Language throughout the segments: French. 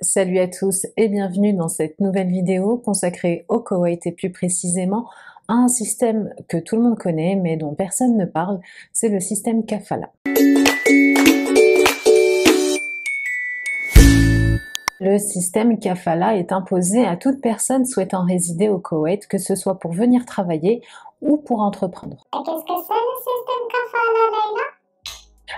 Salut à tous et bienvenue dans cette nouvelle vidéo consacrée au Koweït et plus précisément à un système que tout le monde connaît mais dont personne ne parle, c'est le système Kafala. Le système Kafala est imposé à toute personne souhaitant résider au Koweït, que ce soit pour venir travailler ou pour entreprendre. Et qu'est-ce que c'est le système Kafala, Leïla?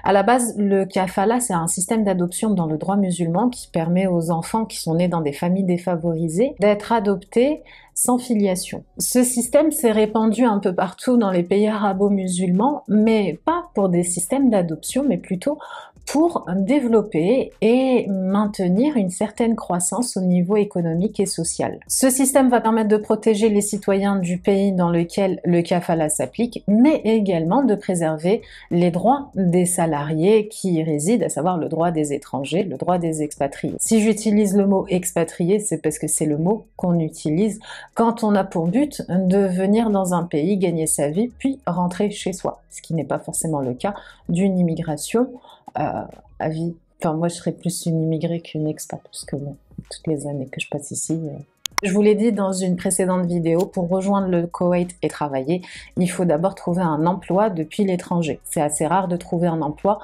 À la base, le kafala, c'est un système d'adoption dans le droit musulman qui permet aux enfants qui sont nés dans des familles défavorisées d'être adoptés sans filiation. Ce système s'est répandu un peu partout dans les pays arabo-musulmans, mais pas pour des systèmes d'adoption, mais plutôt pour développer et maintenir une certaine croissance au niveau économique et social. Ce système va permettre de protéger les citoyens du pays dans lequel le kafala s'applique, mais également de préserver les droits des salariés qui y résident, à savoir le droit des étrangers, le droit des expatriés. Si j'utilise le mot expatrié, c'est parce que c'est le mot qu'on utilise quand on a pour but de venir dans un pays, gagner sa vie, puis rentrer chez soi, ce qui n'est pas forcément le cas d'une immigration à vie. Enfin, moi, je serais plus une immigrée qu'une expat, parce que bon, toutes les années que je passe ici... Je vous l'ai dit dans une précédente vidéo, pour rejoindre le Koweït et travailler, il faut d'abord trouver un emploi depuis l'étranger. C'est assez rare de trouver un emploi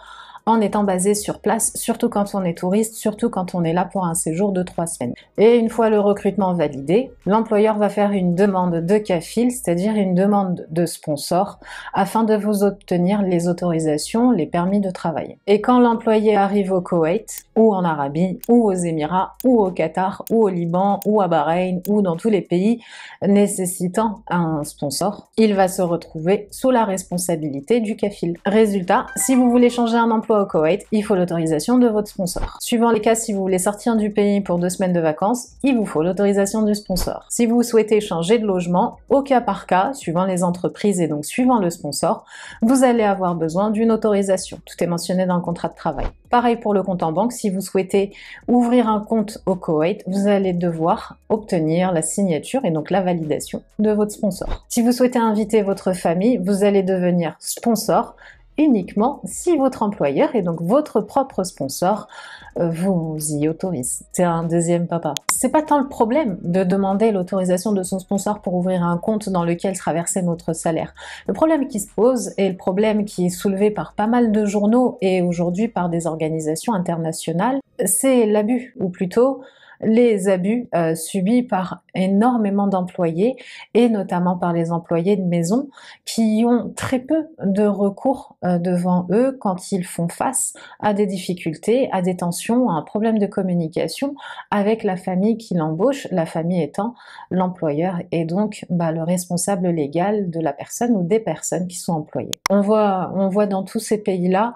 en étant basé sur place, surtout quand on est touriste, surtout quand on est là pour un séjour de 3 semaines. Et une fois le recrutement validé, l'employeur va faire une demande de kafil, c'est-à-dire une demande de sponsor, afin de vous obtenir les autorisations, les permis de travailler. Et quand l'employé arrive au Koweït, ou en Arabie, ou aux Émirats, ou au Qatar, ou au Liban, ou à Bahreïn, ou dans tous les pays nécessitant un sponsor, il va se retrouver sous la responsabilité du kafil. Résultat, si vous voulez changer un emploi au Koweït, il faut l'autorisation de votre sponsor. Suivant les cas, si vous voulez sortir du pays pour 2 semaines de vacances, il vous faut l'autorisation du sponsor. Si vous souhaitez changer de logement, au cas par cas, suivant les entreprises et donc suivant le sponsor, vous allez avoir besoin d'une autorisation. Tout est mentionné dans le contrat de travail. Pareil pour le compte en banque, si vous souhaitez ouvrir un compte au Koweït, vous allez devoir obtenir la signature et donc la validation de votre sponsor. Si vous souhaitez inviter votre famille, vous allez devenir sponsor uniquement si votre employeur et donc votre propre sponsor vous y autorise. C'est un deuxième papa. C'est pas tant le problème de demander l'autorisation de son sponsor pour ouvrir un compte dans lequel sera versé notre salaire. Le problème qui se pose, et le problème qui est soulevé par pas mal de journaux et aujourd'hui par des organisations internationales, c'est l'abus, ou plutôt les abus subis par énormément d'employés et notamment par les employés de maison qui ont très peu de recours devant eux quand ils font face à des difficultés, à des tensions, à un problème de communication avec la famille qui l'embauche, la famille étant l'employeur et donc le responsable légal de la personne ou des personnes qui sont employées. On voit dans tous ces pays-là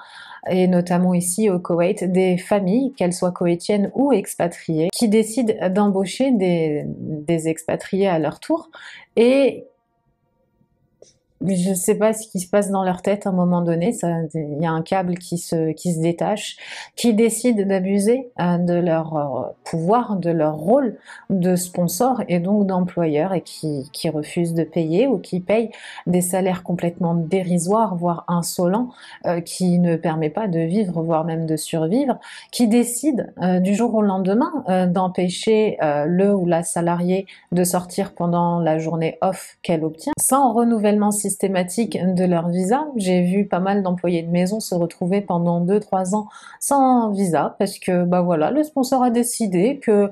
et notamment ici au Koweït, des familles, qu'elles soient koweïtiennes ou expatriées, qui décident d'embaucher des expatriés à leur tour et je sais pas ce qui se passe dans leur tête à un moment donné, il y a un câble qui se détache, qui décide d'abuser de leur pouvoir, de leur rôle de sponsor et donc d'employeur et qui refusent de payer ou qui payent des salaires complètement dérisoires, voire insolents, qui ne permet pas de vivre, voire même de survivre, qui décide du jour au lendemain d'empêcher le ou la salariée de sortir pendant la journée off qu'elle obtient, sans renouvellement systématique de leur visa. J'ai vu pas mal d'employés de maison se retrouver pendant 2-3 ans sans visa parce que voilà, le sponsor a décidé que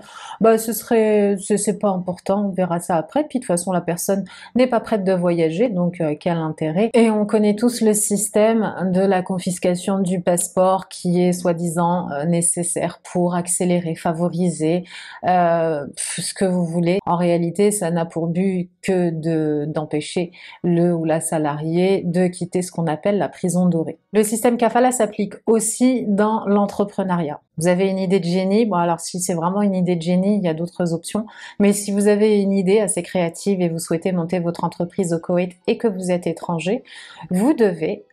c'est pas important, on verra ça après, puis de toute façon la personne n'est pas prête de voyager, donc quel intérêt. Et on connaît tous le système de la confiscation du passeport qui est soi-disant nécessaire pour accélérer, favoriser ce que vous voulez. En réalité, ça n'a pour but que d'empêcher le ou la salariée de quitter ce qu'on appelle la prison dorée. Le système kafala s'applique aussi dans l'entrepreneuriat. Vous avez une idée de génie, alors si c'est vraiment une idée de génie, il y a d'autres options, mais si vous avez une idée assez créative et vous souhaitez monter votre entreprise au Koweït et que vous êtes étranger, vous devez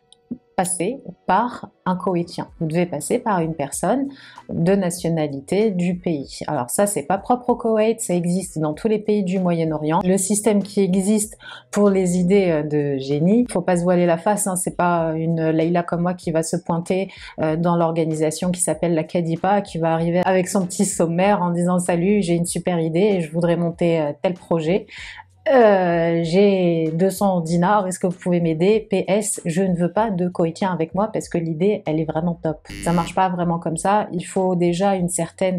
passer par un Koweïtien. Vous devez passer par une personne de nationalité du pays. Alors ça, c'est pas propre au Koweït, ça existe dans tous les pays du Moyen-Orient. Le système qui existe pour les idées de génie, faut pas se voiler la face, hein, c'est pas une Leïla comme moi qui va se pointer dans l'organisation qui s'appelle la Kadipa, qui va arriver avec son petit sommaire en disant salut, j'ai une super idée et je voudrais monter tel projet. J'ai 200 dinars, est-ce que vous pouvez m'aider? PS, je ne veux pas de Koweïtien avec moi parce que l'idée, elle est vraiment top. Ça marche pas vraiment comme ça, il faut déjà une certaine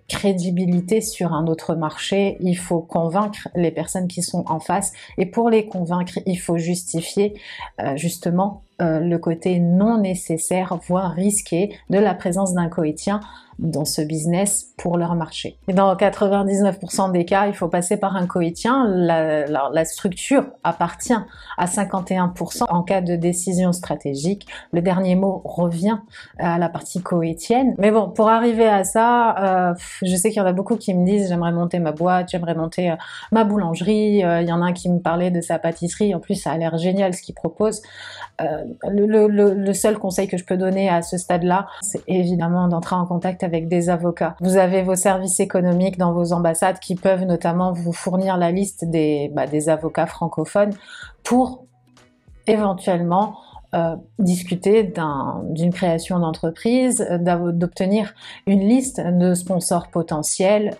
crédibilité sur un autre marché, il faut convaincre les personnes qui sont en face et pour les convaincre, il faut justifier justement le côté non nécessaire, voire risqué de la présence d'un Koweïtien dans ce business pour leur marché. Et dans 99% des cas, il faut passer par un Koweïtien. La structure appartient à 51% en cas de décision stratégique. Le dernier mot revient à la partie koweïtienne. Mais bon, pour arriver à ça, je sais qu'il y en a beaucoup qui me disent j'aimerais monter ma boîte, j'aimerais monter ma boulangerie. Il y en a un qui me parlait de sa pâtisserie. En plus, ça a l'air génial ce qu'il propose. Le seul conseil que je peux donner à ce stade-là, c'est évidemment d'entrer en contact avec des avocats. Vous avez vos services économiques dans vos ambassades qui peuvent notamment vous fournir la liste des avocats francophones pour éventuellement discuter d'une création d'entreprise, d'obtenir une liste de sponsors potentiels,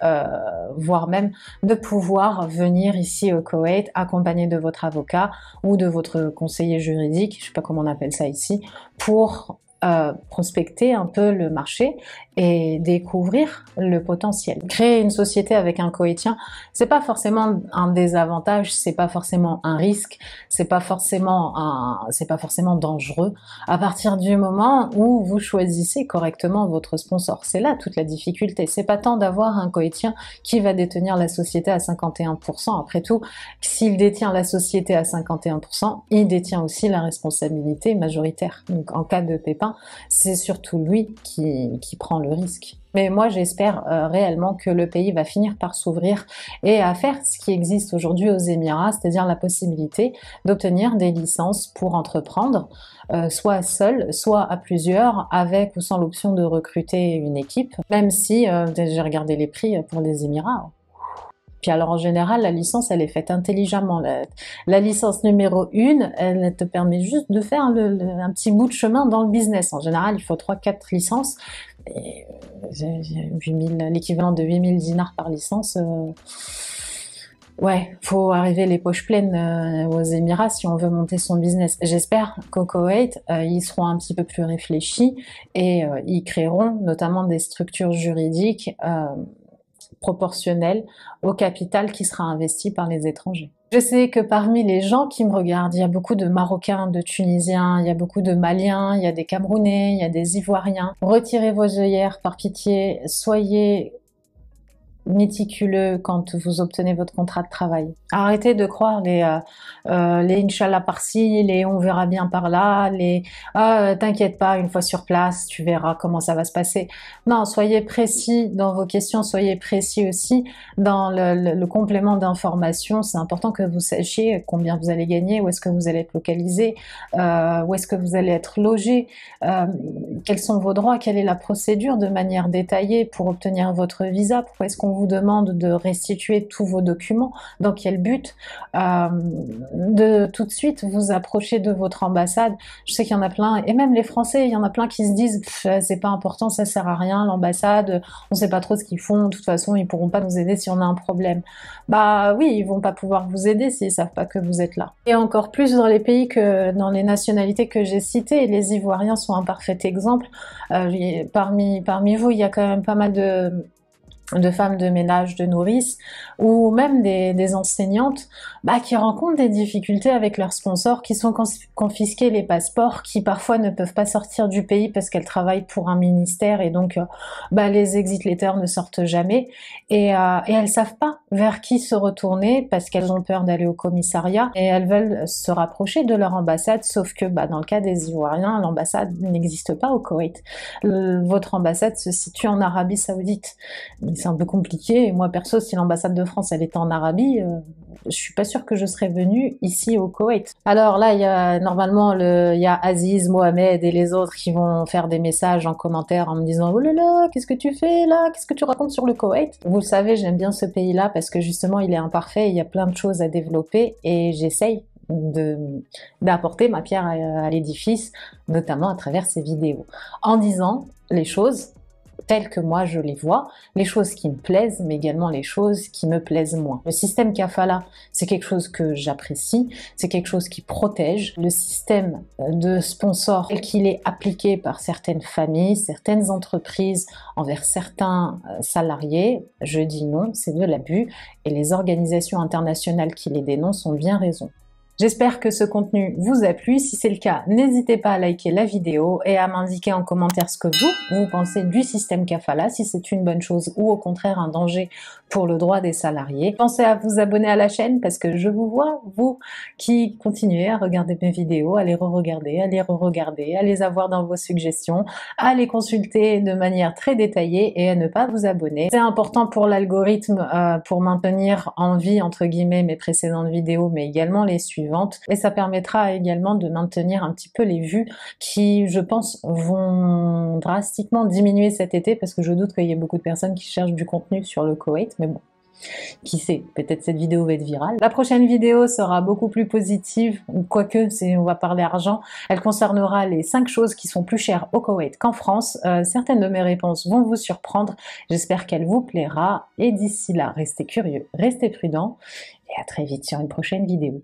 voire même de pouvoir venir ici au Koweït accompagné de votre avocat ou de votre conseiller juridique, je sais pas comment on appelle ça ici, pour prospecter un peu le marché et découvrir le potentiel. Créer une société avec un Koweïtien, c'est pas forcément un désavantage, c'est pas forcément un risque, c'est pas forcément dangereux à partir du moment où vous choisissez correctement votre sponsor. C'est là toute la difficulté. C'est pas tant d'avoir un Koweïtien qui va détenir la société à 51%. Après tout, s'il détient la société à 51%, il détient aussi la responsabilité majoritaire. Donc en cas de pépin, c'est surtout lui qui prend le risque. Mais moi, j'espère réellement que le pays va finir par s'ouvrir et à faire ce qui existe aujourd'hui aux Émirats, c'est-à-dire la possibilité d'obtenir des licences pour entreprendre, soit seul, soit à plusieurs, avec ou sans l'option de recruter une équipe, même si j'ai regardé les prix pour les Émirats. Puis alors en général, la licence, elle est faite intelligemment. La licence numéro 1, elle te permet juste de faire un petit bout de chemin dans le business. En général, il faut 3-4 licences. L'équivalent de 8000 dinars par licence. Ouais, faut arriver les poches pleines aux Émirats si on veut monter son business. J'espère qu'au Koweït, ils seront un petit peu plus réfléchis et ils créeront notamment des structures juridiques proportionnel au capital qui sera investi par les étrangers. Je sais que parmi les gens qui me regardent, il y a beaucoup de Marocains, de Tunisiens, il y a beaucoup de Maliens, il y a des Camerounais, il y a des Ivoiriens. Retirez vos œillères par pitié, soyez méticuleux quand vous obtenez votre contrat de travail. Arrêtez de croire les Inch'Allah par-ci, les on verra bien par-là, les t'inquiète pas, une fois sur place, tu verras comment ça va se passer. Non, soyez précis dans vos questions, soyez précis aussi dans le complément d'information. C'est important que vous sachiez combien vous allez gagner, où est-ce que vous allez être localisé, où est-ce que vous allez être logé, quels sont vos droits, quelle est la procédure de manière détaillée pour obtenir votre visa, pourquoi est-ce qu'on vous demande de restituer tous vos documents, dans quel but, de tout de suite vous approcher de votre ambassade. Je sais qu'il y en a plein, et même les Français, il y en a plein qui se disent c'est pas important, ça sert à rien, l'ambassade, on sait pas trop ce qu'ils font, de toute façon ils pourront pas nous aider si on a un problème. Bah oui, ils vont pas pouvoir vous aider s'ils savent pas que vous êtes là. Et encore plus dans les pays que, dans les nationalités que j'ai citées, les Ivoiriens sont un parfait exemple. Parmi vous, il y a quand même pas mal de femmes de ménage, de nourrices, ou même des enseignantes qui rencontrent des difficultés avec leurs sponsors, qui sont confisqués les passeports, qui parfois ne peuvent pas sortir du pays parce qu'elles travaillent pour un ministère et donc les exit letters ne sortent jamais et elles savent pas vers qui se retourner parce qu'elles ont peur d'aller au commissariat et elles veulent se rapprocher de leur ambassade, sauf que dans le cas des Ivoiriens, l'ambassade n'existe pas au Koweït. Votre ambassade se situe en Arabie Saoudite. c'est un peu compliqué. Et moi perso, si l'ambassade de France elle était en Arabie, je suis pas sûre que je serais venue ici au Koweït. Alors là, il y a normalement il y a Aziz, Mohamed et les autres qui vont faire des messages en commentaire en me disant oh là là, qu'est-ce que tu fais là? Qu'est-ce que tu racontes sur le Koweït? Vous le savez, j'aime bien ce pays-là parce que justement il est imparfait, il y a plein de choses à développer et j'essaye d'apporter ma pierre à l'édifice, notamment à travers ces vidéos, en disant les choses telles que moi je les vois, les choses qui me plaisent, mais également les choses qui me plaisent moins. Le système kafala, c'est quelque chose que j'apprécie, c'est quelque chose qui protège. Le système de sponsor, tel qu'il est appliqué par certaines familles, certaines entreprises envers certains salariés, je dis non, c'est de l'abus, et les organisations internationales qui les dénoncent ont bien raison. J'espère que ce contenu vous a plu. Si c'est le cas, n'hésitez pas à liker la vidéo et à m'indiquer en commentaire ce que vous pensez du système kafala, si c'est une bonne chose ou au contraire un danger pour le droit des salariés. Pensez à vous abonner à la chaîne parce que je vous vois, vous qui continuez à regarder mes vidéos, à les re-regarder, à les avoir dans vos suggestions, à les consulter de manière très détaillée et à ne pas vous abonner. C'est important pour l'algorithme pour maintenir en vie, entre guillemets, mes précédentes vidéos, mais également les suivantes. Et ça permettra également de maintenir un petit peu les vues qui, je pense, vont drastiquement diminuer cet été parce que je doute qu'il y ait beaucoup de personnes qui cherchent du contenu sur le Koweït, mais bon. Qui sait, peut-être cette vidéo va être virale. La prochaine vidéo sera beaucoup plus positive, quoique on va parler argent. Elle concernera les 5 choses qui sont plus chères au Koweït qu'en France. Certaines de mes réponses vont vous surprendre. J'espère qu'elle vous plaira. Et d'ici là, restez curieux, restez prudents et à très vite sur une prochaine vidéo.